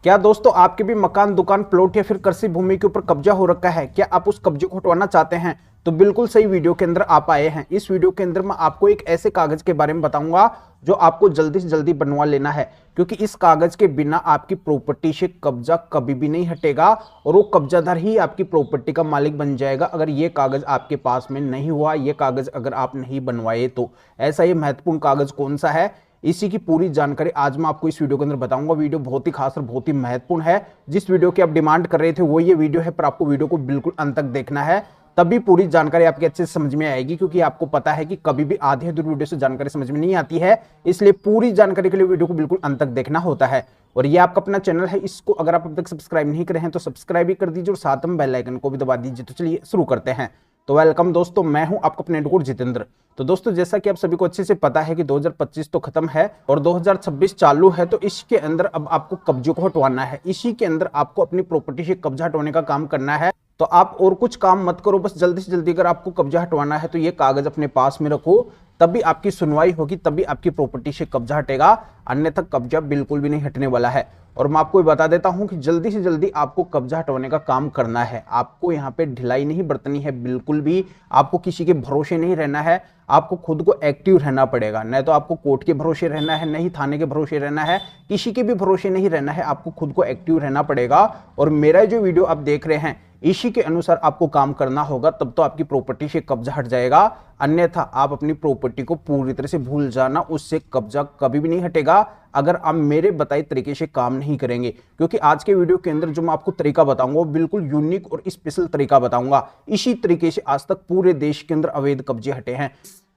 क्या दोस्तों आपके भी मकान, दुकान, प्लॉट या फिर कृषि भूमि के ऊपर कब्जा हो रखा है? क्या आप उस कब्जे को हटवाना चाहते हैं? तो बिल्कुल सही वीडियो के अंदर आप आए हैं। इस वीडियो के अंदर मैं आपको एक ऐसे कागज के बारे में बताऊंगा जो आपको जल्दी से जल्दी बनवा लेना है, क्योंकि इस कागज के बिना आपकी प्रॉपर्टी से कब्जा कभी भी नहीं हटेगा और वो कब्जादार ही आपकी प्रॉपर्टी का मालिक बन जाएगा अगर ये कागज आपके पास में नहीं हुआ, ये कागज अगर आप नहीं बनवाए तो। ऐसा ये महत्वपूर्ण कागज कौन सा है, इसी की पूरी जानकारी आज मैं आपको इस वीडियो के अंदर बताऊंगा। वीडियो बहुत ही खास और बहुत ही महत्वपूर्ण है। जिस वीडियो की आप डिमांड कर रहे थे वो ये वीडियो है, पर आपको वीडियो को बिल्कुल अंत तक देखना है, तभी पूरी जानकारी आपके अच्छे से समझ में आएगी। क्योंकि आपको पता है कि कभी भी आधे अधूरी वीडियो से जानकारी समझ में नहीं आती है, इसलिए पूरी जानकारी के लिए वीडियो को बिल्कुल अंत तक देखना होता है। और ये आपका अपना चैनल है, इसको अगर आप अब तक सब्सक्राइब नहीं करे हैं तो सब्सक्राइब भी कर दीजिए और साथ में बेल आइकन को भी दबा दीजिए। तो चलिए शुरू करते हैं। तो वेलकम दोस्तों, मैं हूं आपका अपने एडवोकेट जितेंद्र। तो दोस्तों जैसा कि आप सभी को अच्छे से पता है कि 2025 तो खत्म है और 2026 चालू है, तो इसके अंदर अब आपको कब्जे को हटवाना है। इसी के अंदर आपको अपनी प्रॉपर्टी से कब्जा हटवाने का काम करना है। तो आप और कुछ काम मत करो, बस जल्दी से जल्दी अगर आपको कब्जा हटवाना है तो ये कागज अपने पास में रखो, तभी आपकी सुनवाई होगी, तभी आपकी प्रॉपर्टी से कब्जा हटेगा, अन्यथा कब्जा बिल्कुल भी नहीं हटने वाला है। और मैं आपको बता देता हूं कि जल्दी से जल्दी आपको कब्जा हटवाने का काम करना है। आपको यहाँ पे ढिलाई नहीं बरतनी है बिल्कुल भी, आपको किसी के भरोसे नहीं रहना है, आपको खुद को एक्टिव रहना पड़ेगा। न तो आपको कोर्ट के भरोसे रहना है, न ही थाने के भरोसे रहना है, किसी के भी भरोसे नहीं रहना है, आपको खुद को एक्टिव रहना पड़ेगा। और मेरा जो वीडियो आप देख रहे हैं इसी के अनुसार आपको काम करना होगा, तब तो आपकी प्रॉपर्टी से कब्जा हट जाएगा, अन्यथा आप अपनी प्रॉपर्टी को पूरी तरह से भूल जाना, उससे कब्जा कभी भी नहीं हटेगा अगर आप मेरे बताए तरीके से काम नहीं करेंगे। क्योंकि आज के वीडियो के अंदर जो मैं आपको तरीका बताऊंगा वो बिल्कुल यूनिक और स्पेशल तरीका बताऊंगा। इसी तरीके से आज तक पूरे देश के अंदर अवैध कब्जे हटे हैं।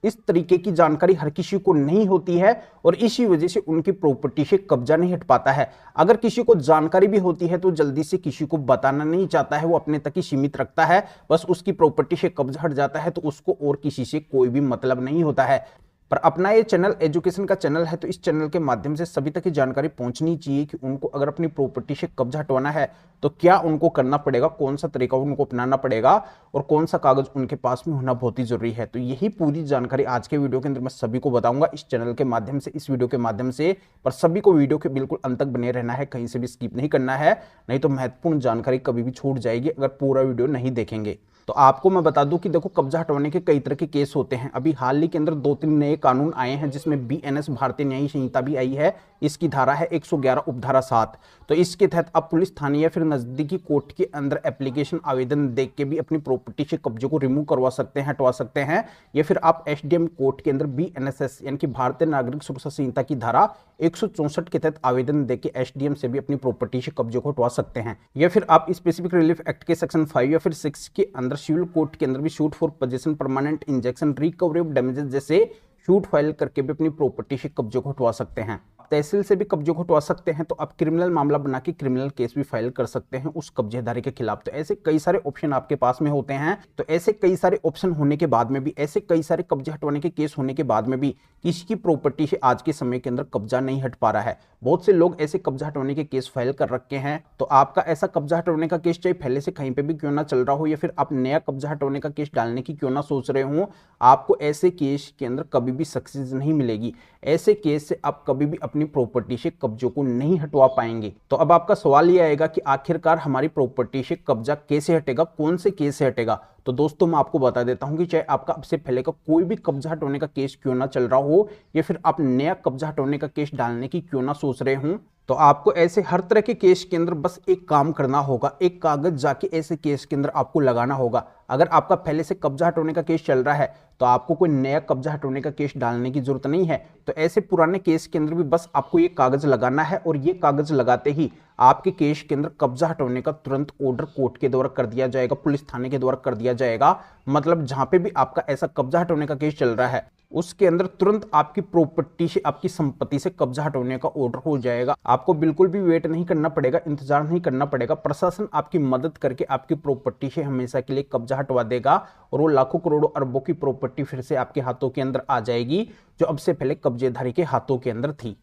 इस तरीके की जानकारी हर किसी को नहीं होती है और इसी वजह से उनकी प्रॉपर्टी से कब्जा नहीं हट पाता है। अगर किसी को जानकारी भी होती है तो जल्दी से किसी को बताना नहीं चाहता है, वो अपने तक ही सीमित रखता है, बस उसकी प्रॉपर्टी से कब्जा हट जाता है तो उसको और किसी से कोई भी मतलब नहीं होता है। पर अपना ये चैनल एजुकेशन का चैनल है, तो इस चैनल के माध्यम से सभी तक ये जानकारी पहुंचनी चाहिए कि उनको अगर अपनी प्रॉपर्टी से कब्जा हटवाना है तो क्या उनको करना पड़ेगा, कौन सा तरीका उनको अपनाना पड़ेगा और कौन सा कागज उनके पास में होना बहुत ही जरूरी है। तो यही पूरी जानकारी आज के वीडियो के अंदर मैं सभी को बताऊंगा इस चैनल के माध्यम से, इस वीडियो के माध्यम से। पर सभी को वीडियो के बिल्कुल अंत तक बने रहना है, कहीं से भी स्किप नहीं करना है, नहीं तो महत्वपूर्ण जानकारी कभी भी छूट जाएगी अगर पूरा वीडियो नहीं देखेंगे। तो आपको मैं बता दूं कि देखो, कब्जा हटवाने के कई तरह के केस होते हैं। अभी हाल ही के अंदर 2-3 नए कानून आए हैं, जिसमें बीएनएस भारतीय न्यायिक संहिता भी आई है। इसकी धारा है 111 उपधारा 7। तो इसके तहत आप पुलिस थाने या फिर नजदीकी कोर्ट के अंदर एप्लीकेशन आवेदन देख के भी अपनी प्रॉपर्टी से कब्जे को रिमूव करवा सकते हैं, हटवा सकते हैं। या फिर आप एसडीएम कोर्ट के अंदर बीएनएसएस यानी कि भारतीय नागरिक सुरक्षा संहिता की धारा 164 के तहत आवेदन देके एसडीएम से भी अपनी प्रॉपर्टी से कब्जे को हटवा सकते हैं। या फिर आप स्पेसिफिक रिलीफ एक्ट के सेक्शन 5 या फिर 6 के अंदर सिविल कोर्ट के अंदर भी shoot for possession, permanent injection, recovery of damages जैसे शूट फाइल करके भी अपनी प्रॉपर्टी से कब्जे को हटवा सकते हैं। तहसील से भी कब्जे को हटवा सकते हैं, तो आप क्रिमिनल मामला बना के क्रिमिनल केस भी फाइल कर सकते हैं उस कब्जेदारी के खिलाफ। तो ऐसे कई सारे ऑप्शन आपके पास में होते हैं। तो ऐसे कई सारे ऑप्शन होने के बाद में भी, ऐसे कई सारे कब्जे हटवाने के केस होने के बाद में भी किसी की प्रॉपर्टी से आज के समय के अंदर कब्जा नहीं हट पा रहा है। बहुत से लोग ऐसे कब्जा हटवाने के केस फाइल कर रखे हैं। तो आपका ऐसा कब्जा हटवाने का केस चाहे पहले से कहीं पे भी क्यों ना चल रहा हो, या फिर आप नया कब्जा हटवाने का केस डालने की क्यों ना सोच रहे हो, आपको ऐसे केस के अंदर कभी भी सक्सेस नहीं मिलेगी। ऐसे केस से आप कभी भी अपनी प्रॉपर्टी से कब्जों को नहीं हटवा पाएंगे। तो अब आपका सवाल यह आएगा कि आखिरकार हमारी प्रॉपर्टी से कब्जा कैसे हटेगा, कौन से केस से हटेगा। तो दोस्तों मैं आपको बता देता हूं कि चाहे आपका अब से पहले का कोई भी कब्जा हटवाने का केस क्यों ना चल रहा हो, या फिर आप नया कब्जा हटवाने का केस डालने की क्यों ना सोच रहे हो, तो आपको ऐसे हर तरह के केस के अंदर बस एक काम करना होगा, एक कागज जाके ऐसे केस के अंदर आपको लगाना होगा। अगर आपका पहले से कब्जा हटवाने का केस चल रहा है तो आपको कोई नया कब्जा हटवाने का केस डालने की जरूरत नहीं है। तो ऐसे पुराने केस के अंदर भी बस आपको ये कागज लगाना है, और ये कागज लगाते ही आपके केस के अंदर कब्जा हटवाने का तुरंत ऑर्डर कोर्ट के द्वारा कर दिया जाएगा, पुलिस थाने के द्वारा कर दिया जाएगा। मतलब जहां पे भी आपका ऐसा कब्जा हटवाने का केस चल रहा है उसके अंदर तुरंत आपकी प्रॉपर्टी से, आपकी संपत्ति से कब्जा हटवाने का ऑर्डर हो जाएगा। आपको बिल्कुल भी वेट नहीं करना पड़ेगा, इंतजार नहीं करना पड़ेगा। प्रशासन आपकी मदद करके आपकी प्रॉपर्टी से हमेशा के लिए कब्जा हटवा देगा, और वो लाखों करोड़ों अरबों की प्रॉपर्टी फिर से आपके हाथों के अंदर आ जाएगी, जो अब से पहले कब्जेधारी के हाथों के अंदर थी।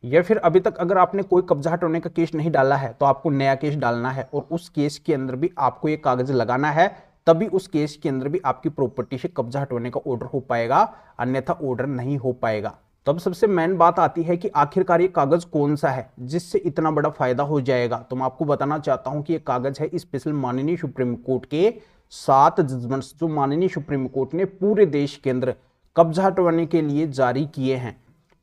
या फिर अभी तक अगर आपने कोई कब्जा हटवाने का केस नहीं डाला है तो आपको नया केस डालना है, और उस केस के अंदर भी आपको ये कागज लगाना है, तभी उस केस के अंदर भी आपकी प्रॉपर्टी से कब्जा हटवाने का ऑर्डर हो पाएगा, अन्यथा ऑर्डर नहीं हो पाएगा। तो अब सबसे मेन बात आती है कि आखिरकार ये कागज कौन सा है जिससे इतना बड़ा फायदा हो जाएगा। तो मैं आपको बताना चाहता हूं कि ये कागज है स्पेशल माननीय सुप्रीम कोर्ट के 7 जजमेंट्स जो माननीय सुप्रीम कोर्ट ने पूरे देश के अंदर कब्जा हटवाने के लिए जारी किए हैं।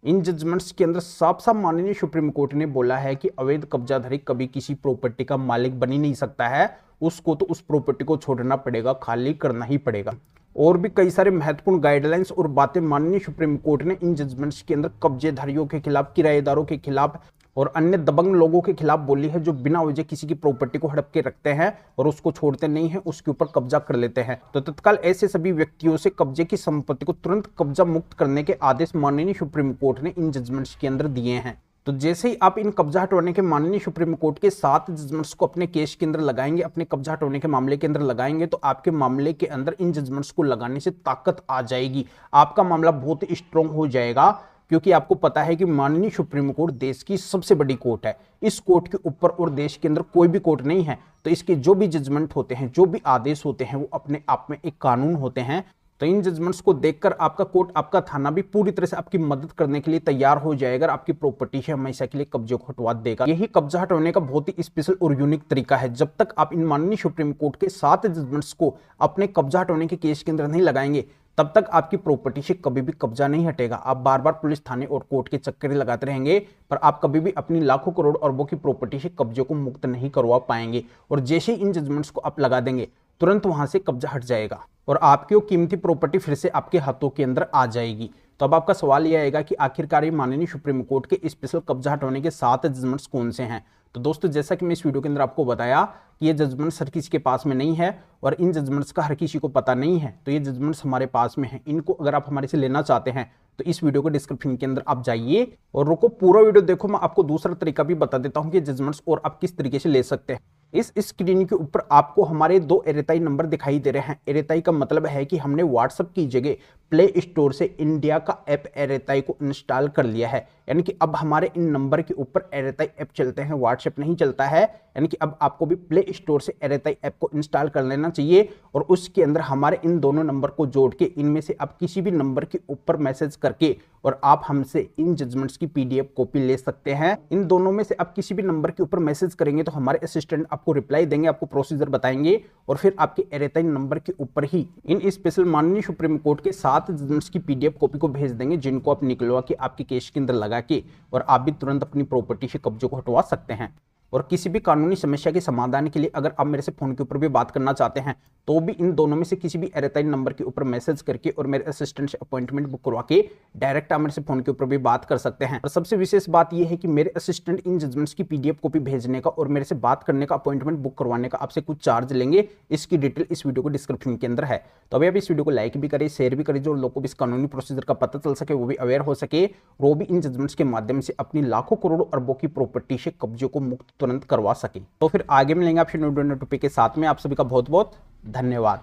इन जजमेंट्स के अंदर साफ साफ माननीय सुप्रीम कोर्ट ने बोला है कि अवैध कब्जाधारी कभी किसी प्रॉपर्टी का मालिक बन ही नहीं सकता है, उसको तो उस प्रॉपर्टी को छोड़ना पड़ेगा, खाली करना ही पड़ेगा। और भी कई सारे महत्वपूर्ण गाइडलाइंस और बातें माननीय सुप्रीम कोर्ट ने इन जजमेंट्स के अंदर कब्जेधारियों के खिलाफ, किराएदारों के खिलाफ और अन्य दबंग लोगों के खिलाफ बोली है जो बिना वजह किसी की प्रॉपर्टी को हड़प के रखते हैं और उसको छोड़ते नहीं है, उसके ऊपर कब्जा कर लेते हैं। तो तत्काल ऐसे सभी व्यक्तियों से कब्जे की संपत्ति को तुरंत कब्जा मुक्त करने के आदेश माननीय सुप्रीम कोर्ट ने इन जजमेंट्स के अंदर दिए हैं। तो जैसे ही आप इन कब्जा हटवाने के माननीय सुप्रीम कोर्ट के 7 जजमेंट्स को अपने केस के अंदर लगाएंगे, अपने कब्जा हटवाने के मामले के अंदर लगाएंगे, तो आपके मामले के अंदर इन जजमेंट्स को लगाने से ताकत आ जाएगी। आपका मामला बहुत ही स्ट्रांग हो जाएगा, क्योंकि आपको पता है कि माननीय सुप्रीम कोर्ट देश की सबसे बड़ी कोर्ट है। इस कोर्ट के ऊपर और देश के अंदर कोई भी कोर्ट नहीं है। तो इसके जो भी जजमेंट होते हैं, जो भी आदेश होते हैं, वो अपने आप में एक कानून होते हैं। तो इन जजमेंट्स को देखकर आपका कोर्ट, आपका थाना भी पूरी तरह से आपकी मदद करने के लिए तैयार हो जाएगा, आपकी प्रॉपर्टी से हमेशा के लिए कब्जे को हटवा देगा। यही कब्जा हटवाने का बहुत ही स्पेशल और यूनिक तरीका है। जब तक आप इन माननीय सुप्रीम कोर्ट के 7 जजमेंट्स को अपने कब्जा हटवाने के केस के अंदर नहीं लगाएंगे, तब तक आपकी प्रॉपर्टी से कभी भी कब्जा नहीं हटेगा। आप बार बार पुलिस थाने और कोर्ट के चक्कर लगाते रहेंगे, पर आप कभी भी अपनी लाखों करोड़ अरबों की प्रॉपर्टी से कब्जे को मुक्त नहीं करवा पाएंगे। और जैसे ही इन जजमेंट्स को आप लगा देंगे, तुरंत वहां से कब्जा हट जाएगा और आपकी वो कीमती प्रॉपर्टी फिर से आपके हाथों के अंदर आ जाएगी। तो अब आपका सवाल यह आएगा कि आखिरकार ये माननीय सुप्रीम कोर्ट के स्पेशल कब्जा हटवाने के 7 जजमेंट्स कौन से हैं। तो दोस्तों, जैसा कि मैं इस वीडियो के अंदर आपको बताया कि ये जजमेंट्स हर किसी के पास में नहीं है और इन जजमेंट्स का हर किसी को पता नहीं है। तो ये जजमेंट्स हमारे पास में है। इनको अगर आप हमारे से लेना चाहते हैं तो इस वीडियो को डिस्क्रिप्शन के अंदर आप जाइए और रुको, पूरा वीडियो देखो। मैं आपको दूसरा तरीका भी बता देता हूं कि जजमेंट्स और आप किस तरीके से ले सकते हैं। इस स्क्रीन के ऊपर आपको हमारे 2 एरेताई नंबर दिखाई दे रहे हैं। एरेताई का मतलब है कि हमने व्हाट्सएप की जगह प्ले स्टोर से इंडिया का ऐप एरेताई को इंस्टॉल कर लिया है। यानी कि अब हमारे इन नंबर के ऊपर एरेताई ऐप चलते हैं, व्हाट्सएप नहीं चलता है। यानी कि अब आपको भी प्ले स्टोर से एरेताई ऐप को इंस्टॉल कर लेना चाहिए और उसके अंदर हमारे इन दोनों नंबर को जोड़ के इनमें से आप किसी भी नंबर के ऊपर मैसेज करके और आप हमसे इन जजमेंट्स की पीडीएफ कॉपी ले सकते हैं। इन दोनों में से आप किसी भी नंबर के ऊपर मैसेज करेंगे तो हमारे असिस्टेंट आपको रिप्लाई देंगे, आपको प्रोसीजर बताएंगे और फिर आपके एरेताई नंबर के ऊपर ही इन स्पेशल माननीय सुप्रीम कोर्ट के 7 जजमेंट्स की पीडीएफ कॉपी को भेज देंगे, जिनको आप निकलवा के आपके केस के अंदर लगा के और आप भी तुरंत अपनी प्रॉपर्टी से कब्जे को हटवा सकते हैं। और किसी भी कानूनी समस्या के समाधान के लिए अगर आप मेरे से फोन के ऊपर भी बात करना चाहते हैं तो भी इन दोनों में से किसी भी एरेताई नंबर के ऊपर मैसेज करके और मेरे असिस्टेंट से अपॉइंटमेंट बुक करवा के डायरेक्ट आप मेरे से फोन के ऊपर भी बात कर सकते हैं। और सबसे विशेष बात यह है कि मेरे असिस्टेंट इन जजमेंट्स की पीडीएफ कॉपी भेजने का और मेरे से बात करने का, अपॉइंटमेंट बुक करवाने का आपसे कुछ चार्ज लेंगे। इसकी डिटेल इस वीडियो को डिस्क्रिप्शन के अंदर है। तो अभी आप इस वीडियो को लाइक भी करें, शेयर भी करें, जो लोगों को इस कानूनी प्रोसीजर का पता चल सके, वो भी अवेयर हो सके, वो भी इन जजमेंट्स के माध्यम से अपनी लाखों करोड़ों अरबों की प्रॉपर्टी से कब्जे को मुक्त तुरंत करवा सके। तो फिर आगे मिलेंगे आपसे न्यू टॉपिक के साथ में। आप सभी का बहुत बहुत धन्यवाद।